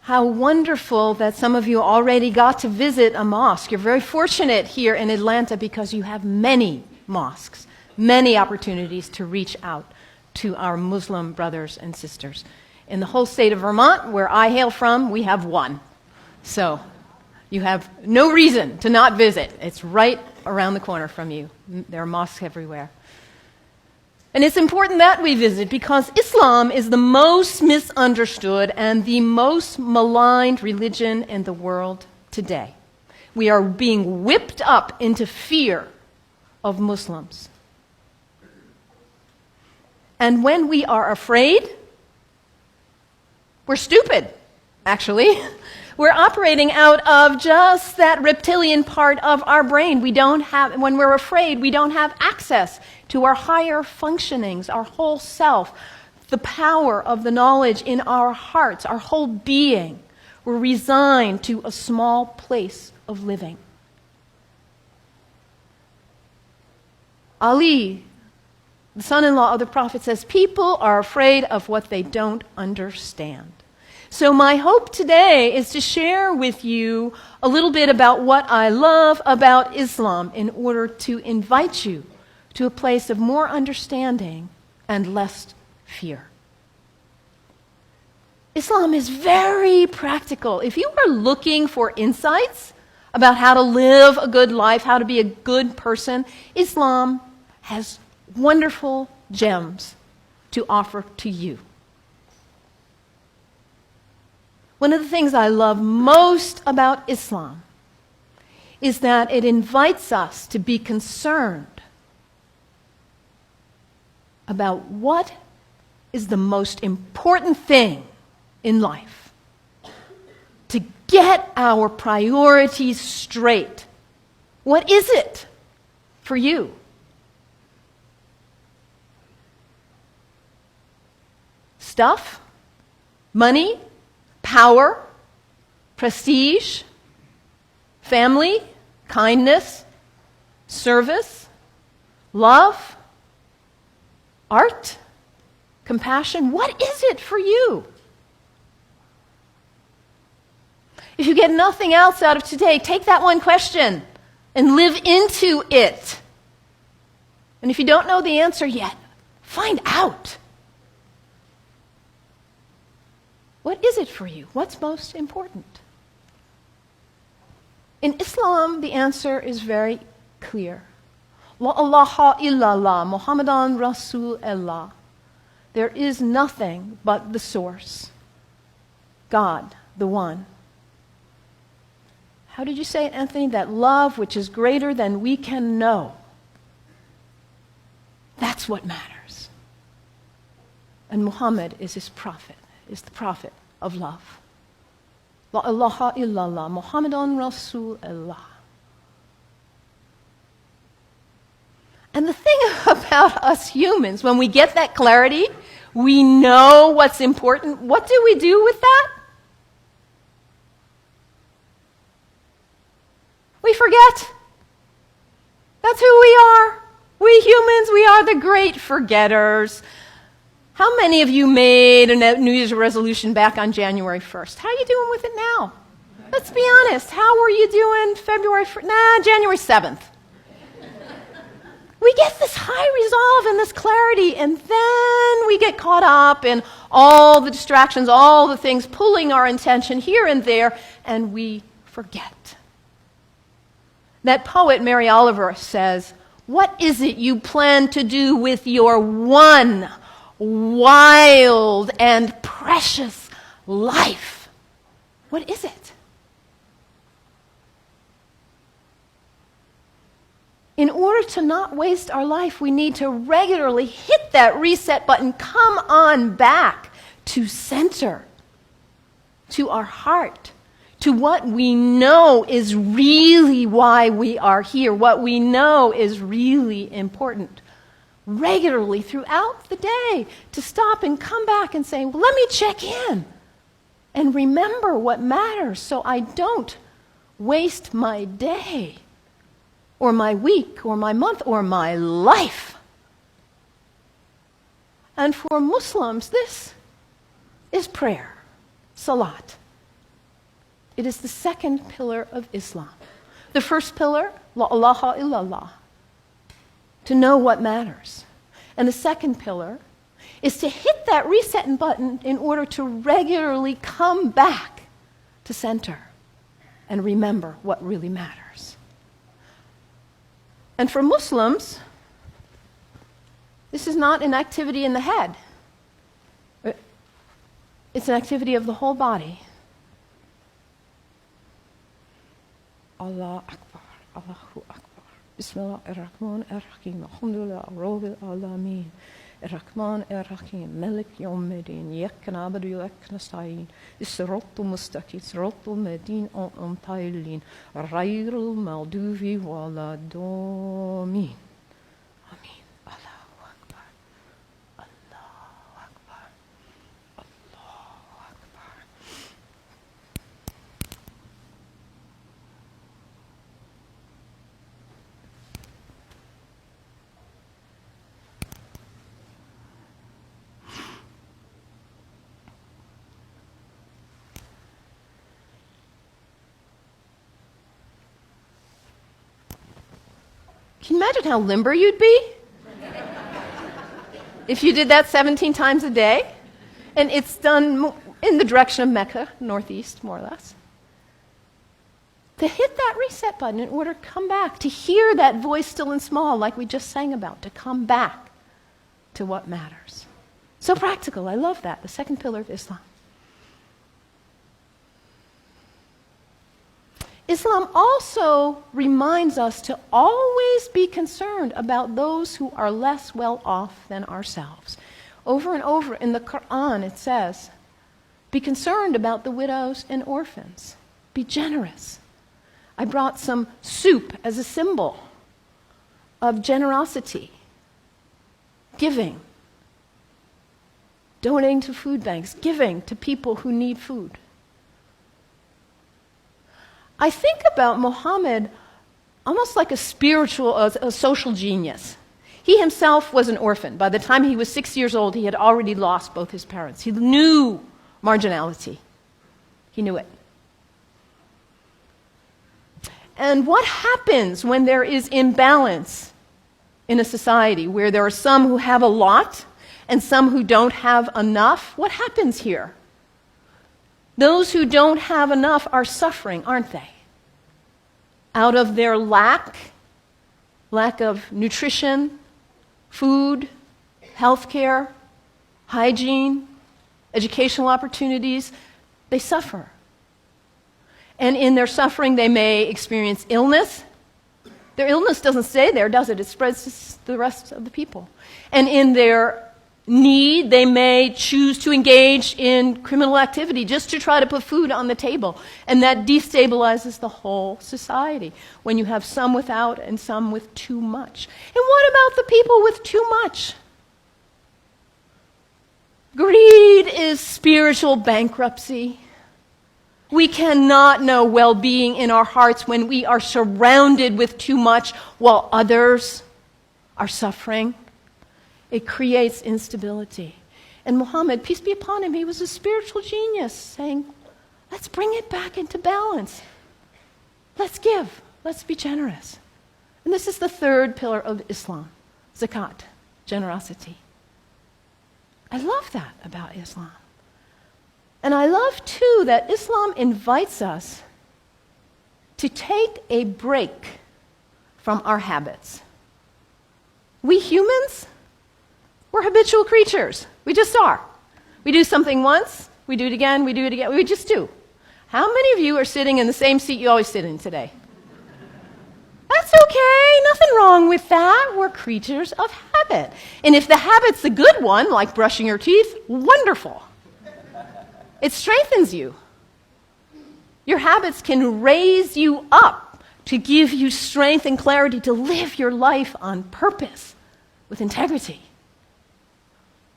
How wonderful that some of you already got to visit a mosque. You're very fortunate here in Atlanta because you have many mosques, many opportunities to reach out to our Muslim brothers and sisters. In the whole state of Vermont, where I hail from, we have one. So you have no reason to not visit. It's right around the corner from you. There are mosques everywhere. And it's important that we visit because Islam is the most misunderstood and the most maligned religion in the world today. We are being whipped up into fear of Muslims. And when we are afraid, we're stupid, actually. We're operating out of just that reptilian part of our brain. When we're afraid, we don't have access to our higher functionings, our whole self, the power of the knowledge in our hearts, our whole being. We're resigned to a small place of living. Ali, the son-in-law of the Prophet, says, people are afraid of what they don't understand. So my hope today is to share with you a little bit about what I love about Islam in order to invite you to a place of more understanding and less fear. Islam is very practical. If you are looking for insights about how to live a good life, how to be a good person, Islam has wonderful gems to offer to you. One of the things I love most about Islam is that it invites us to be concerned about what is the most important thing in life. To get our priorities straight. What is it for you? Stuff? Money? Power, prestige, family, kindness, service, love, art, compassion. What is it for you? If you get nothing else out of today, take that one question and live into it. And if you don't know the answer yet, find out. What is it for you? What's most important? In Islam, the answer is very clear. La ilaha illallah, Muhammadan Rasulullah. There is nothing but the source. God, the one. How did you say it, Anthony? That love which is greater than we can know. That's what matters. And Muhammad is his prophet. Is the prophet of love. La ilaha illallah, Muhammadan Rasulullah. And the thing about us humans, when we get that clarity, we know what's important. What do we do with that? We forget. That's who we are. We humans, we are the great forgetters. How many of you made a New Year's resolution back on January 1st? How are you doing with it now? Let's be honest. How were you doing January 7th? We get this high resolve and this clarity, and then we get caught up in all the distractions, all the things pulling our attention here and there, and we forget. That poet, Mary Oliver, says, what is it you plan to do with your one wild and precious life? What is it? In order to not waste our life, we need to regularly hit that reset button, come on back to center, to our heart, to what we know is really why we are here, what we know is really important. Regularly throughout the day, to stop and come back and say, well, let me check in and remember what matters so I don't waste my day or my week or my month or my life. And for Muslims, this is prayer, salat, It is the second pillar of Islam. The first pillar, la ilaha illallah, to know what matters. And the second pillar is to hit that reset button in order to regularly come back to center and remember what really matters. And for Muslims, this is not an activity in the head. It's an activity of the whole body. Allah Akbar, Allahu Akbar. Bismillah ar-Rahman ar-Rahim. Alhamdulillah, Rabbil Alameen. Ar-Rahman ar-Rahim. Malik Yawmiddin. Iyyaka na'budu wa iyyaka nasta'in. As-siratal mustaqim. Siratal ladhina an'amta 'alayhim. Ghayril maghdubi waladdallin. Amin. Allahu Akbar. Allahu Akbar. Allahu Akbar. Can you imagine how limber you'd be if you did that 17 times a day? And it's done in the direction of Mecca, northeast, more or less. To hit that reset button in order to come back, to hear that voice still and small like we just sang about, to come back to what matters. So practical, I love that, the second pillar of Islam. Islam also reminds us to always be concerned about those who are less well off than ourselves. Over and over in the Quran it says, be concerned about the widows and orphans. Be generous. I brought some soup as a symbol of generosity, giving, donating to food banks, giving to people who need food. I think about Muhammad almost like a social genius. He himself was an orphan. By the time he was 6 years old, he had already lost both his parents. He knew marginality. He knew it. And what happens when there is imbalance in a society where there are some who have a lot and some who don't have enough? What happens here? Those who don't have enough are suffering, aren't they? Out of their lack of nutrition, food, healthcare, hygiene, educational opportunities, they suffer. And in their suffering, they may experience illness. Their illness doesn't stay there, does it? It spreads to the rest of the people. And in their need, they may choose to engage in criminal activity just to try to put food on the table. And that destabilizes the whole society when you have some without and some with too much. And what about the people with too much? Greed is spiritual bankruptcy. We cannot know well-being in our hearts when we are surrounded with too much while others are suffering. It creates instability. And Muhammad, peace be upon him, he was a spiritual genius, saying, let's bring it back into balance. Let's give. Let's be generous. And this is the third pillar of Islam, zakat, generosity. I love that about Islam. And I love, too, that Islam invites us to take a break from our habits. We humans, we're habitual creatures. We just are. We do something once, we do it again, we just do. How many of you are sitting in the same seat you always sit in today? That's okay, nothing wrong with that. We're creatures of habit. And if the habit's a good one, like brushing your teeth, wonderful. It strengthens you. Your habits can raise you up to give you strength and clarity to live your life on purpose with integrity.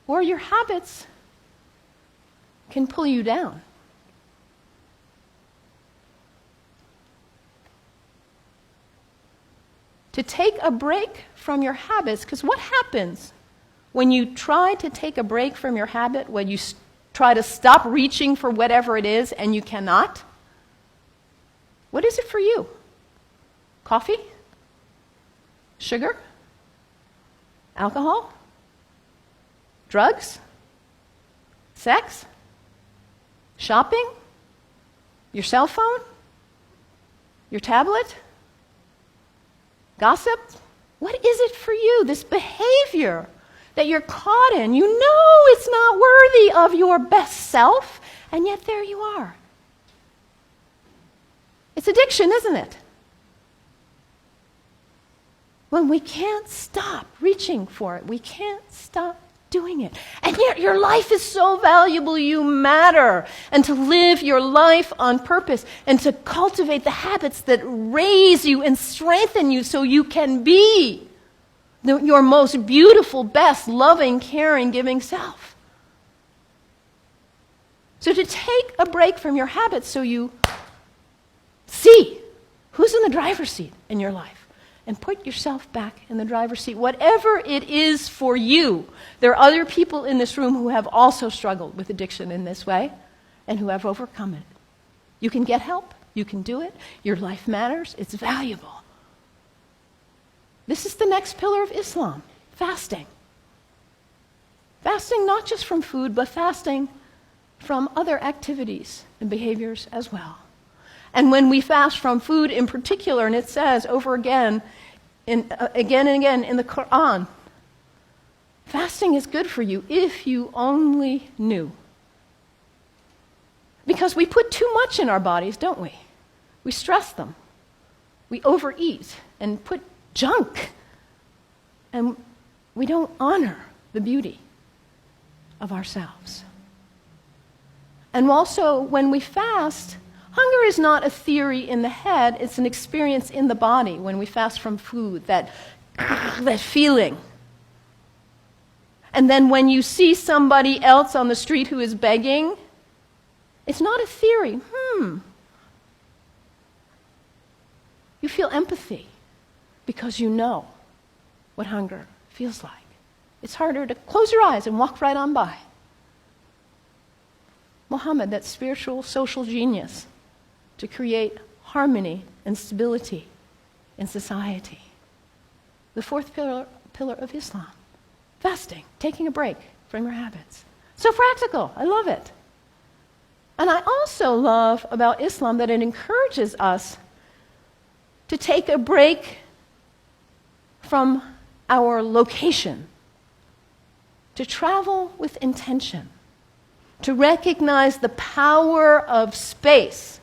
Or your habits can pull you down. To take a break from your habits, because what happens when you try to take a break from your habit, when you try to stop reaching for whatever it is and you cannot? What is it for you? Coffee? Sugar? Alcohol? Drugs? Sex? Shopping? Your cell phone? Your tablet? Gossip? What is it for you, this behavior that you're caught in? You know it's not worthy of your best self, and yet there you are. It's addiction, isn't it? When we can't stop reaching for it, we can't stop doing it. And yet your life is so valuable, you matter. And to live your life on purpose and to cultivate the habits that raise you and strengthen you so you can be your most beautiful, best, loving, caring, giving self. So to take a break from your habits so you see who's in the driver's seat in your life. And put yourself back in the driver's seat. Whatever it is for you. There are other people in this room who have also struggled with addiction in this way and who have overcome it. You can get help. You can do it. Your life matters. It's valuable. This is the next pillar of Islam, fasting. Fasting not just from food, but fasting from other activities and behaviors as well. And when we fast from food in particular, and it says over again and again in the Quran, fasting is good for you if you only knew. Because we put too much in our bodies, don't we? We stress them. We overeat and put junk. And we don't honor the beauty of ourselves. And also, when we fast, hunger is not a theory in the head, it's an experience in the body when we fast from food, that feeling. And then when you see somebody else on the street who is begging, it's not a theory. You feel empathy because you know what hunger feels like. It's harder to close your eyes and walk right on by. Muhammad, that spiritual social genius, to create harmony and stability in society. The fourth pillar of Islam, fasting, taking a break from your habits. So practical, I love it. And I also love about Islam that it encourages us to take a break from our location, to travel with intention, to recognize the power of space,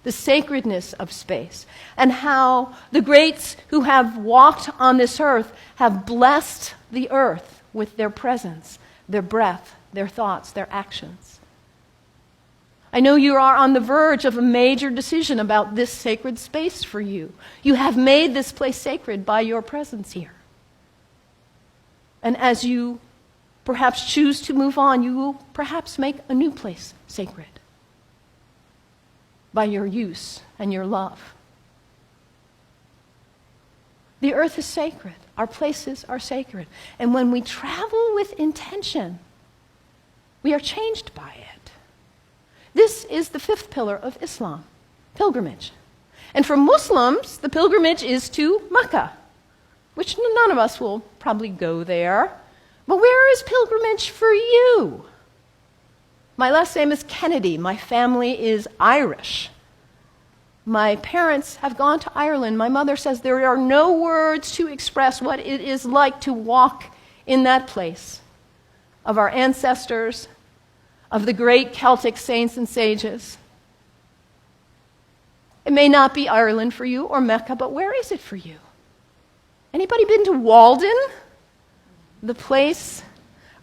the sacredness of space, and how the greats who have walked on this earth have blessed the earth with their presence, their breath, their thoughts, their actions. I know you are on the verge of a major decision about this sacred space for you. You have made this place sacred by your presence here. And as you perhaps choose to move on, you will perhaps make a new place sacred by your use and your love. The earth is sacred. Our places are sacred. And when we travel with intention, we are changed by it. This is the fifth pillar of Islam, pilgrimage. And for Muslims, the pilgrimage is to Mecca, which none of us will probably go there. But where is pilgrimage for you? My last name is Kennedy. My family is Irish. My parents have gone to Ireland. My mother says there are no words to express what it is like to walk in that place of our ancestors, of the great Celtic saints and sages. It may not be Ireland for you or Mecca, but where is it for you? Anybody been to Walden? The place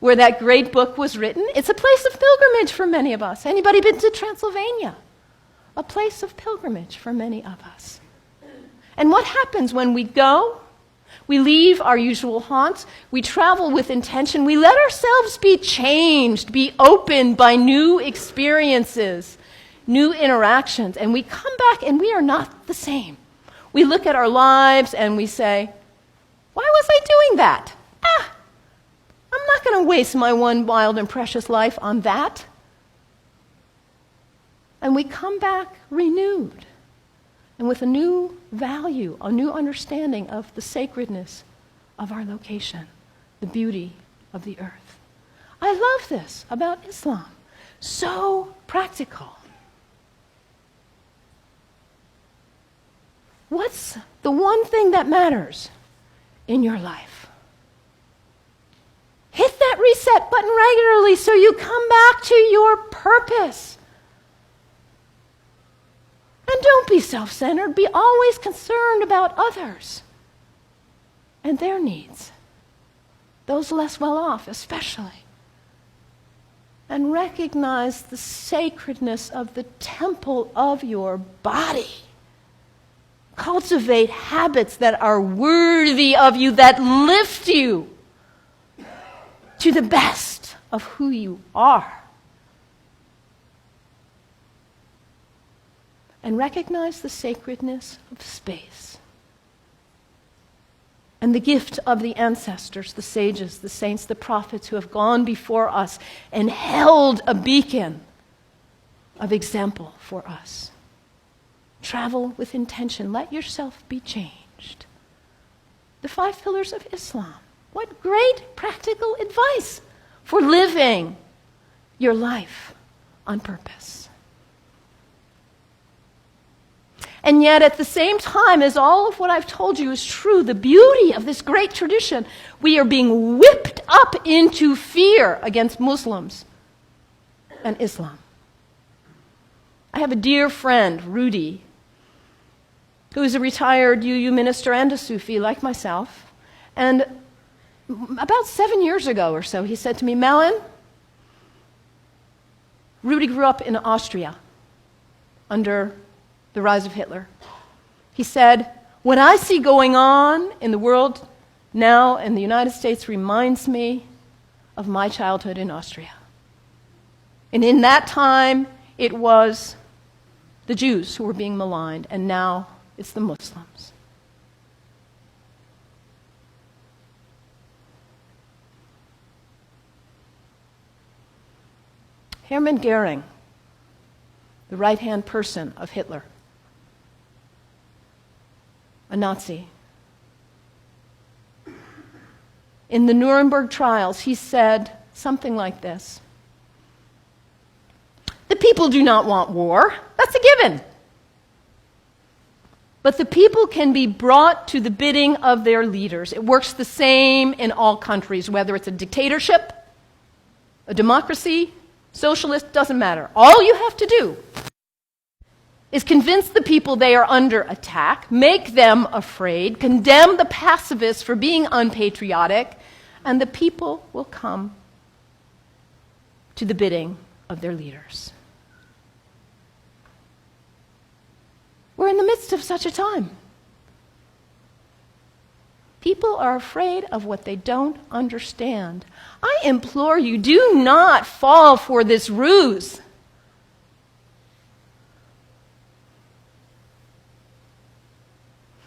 where that great book was written? It's a place of pilgrimage for many of us. Anybody been to Transylvania? A place of pilgrimage for many of us. And what happens when we go? We leave our usual haunts. We travel with intention. We let ourselves be changed, be opened by new experiences, new interactions. And we come back and we are not the same. We look at our lives and we say, why was I doing that? I'm not going to waste my one wild and precious life on that. And we come back renewed, and with a new value, a new understanding of the sacredness of our location, the beauty of the earth. I love this about Islam. So practical. What's the one thing that matters in your life? Hit that reset button regularly so you come back to your purpose. And don't be self-centered. Be always concerned about others and their needs, those less well off especially. And recognize the sacredness of the temple of your body. Cultivate habits that are worthy of you, that lift you to the best of who you are. And recognize the sacredness of space and the gift of the ancestors, the sages, the saints, the prophets who have gone before us and held a beacon of example for us. Travel with intention. Let yourself be changed. The 5 pillars of Islam. What great practical advice for living your life on purpose. And yet, at the same time as all of what I've told you is true, the beauty of this great tradition, we are being whipped up into fear against Muslims and Islam. I have a dear friend, Rudy, who is a retired UU minister and a Sufi like myself. And about 7 years ago or so, he said to me, Malin, Rudy grew up in Austria under the rise of Hitler. He said, what I see going on in the world now in the United States reminds me of my childhood in Austria. And in that time, it was the Jews who were being maligned, and now it's the Muslims. Hermann Goering, the right-hand person of Hitler, a Nazi. In the Nuremberg trials, he said something like this: the people do not want war. That's a given. But the people can be brought to the bidding of their leaders. It works the same in all countries, whether it's a dictatorship, a democracy, socialist, doesn't matter. All you have to do is convince the people they are under attack, make them afraid, condemn the pacifists for being unpatriotic, and the people will come to the bidding of their leaders. We're in the midst of such a time. People are afraid of what they don't understand. I implore you, do not fall for this ruse.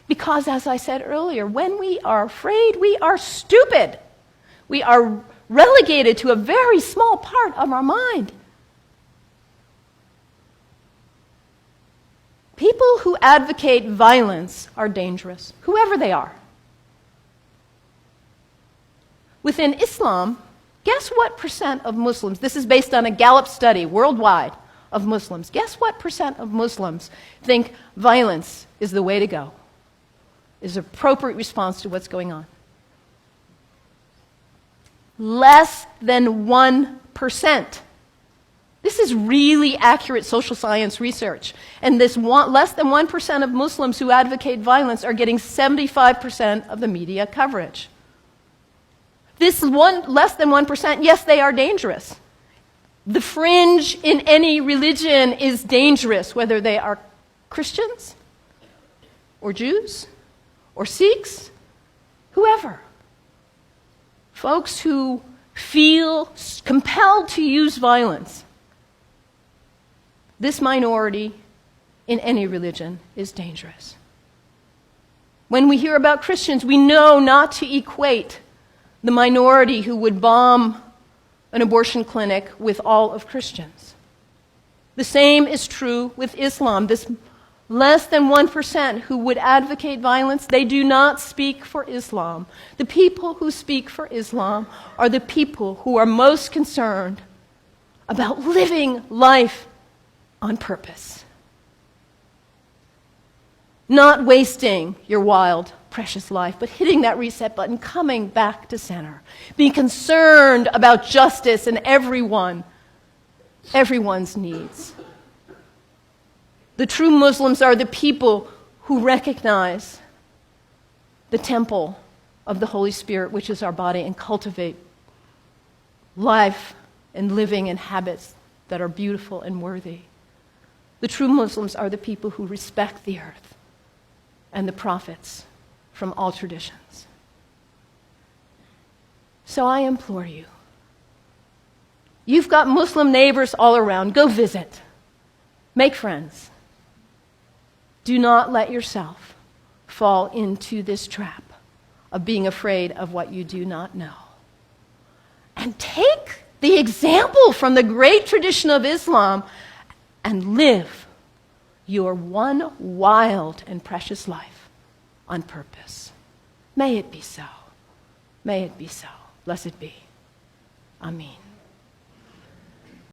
Because, as I said earlier, when we are afraid, we are stupid. We are relegated to a very small part of our mind. People who advocate violence are dangerous, whoever they are. Within Islam, guess what percent of Muslims, this is based on a Gallup study worldwide of Muslims, guess what percent of Muslims think violence is the way to go, is an appropriate response to what's going on? Less than 1%. This is really accurate social science research. And this less than 1% of Muslims who advocate violence are getting 75% of the media coverage. This less than 1%, yes, they are dangerous. The fringe in any religion is dangerous, whether they are Christians or Jews or Sikhs, whoever. Folks who feel compelled to use violence. This minority in any religion is dangerous. When we hear about Christians, we know not to equate the minority who would bomb an abortion clinic with all of Christians. The same is true with Islam. This less than 1% who would advocate violence, they do not speak for Islam. The people who speak for Islam are the people who are most concerned about living life on purpose. Not wasting your wild, precious life, but hitting that reset button, coming back to center. Being concerned about justice and everyone's needs. The true Muslims are the people who recognize the temple of the Holy Spirit, which is our body, and cultivate life and living and habits that are beautiful and worthy. The true Muslims are the people who respect the earth and the prophets from all traditions. So I implore you, you've got Muslim neighbors all around. Go visit. Make friends. Do not let yourself fall into this trap of being afraid of what you do not know. And take the example from the great tradition of Islam and live your one wild and precious life on purpose. May it be so. May it be so. Blessed be. Amen.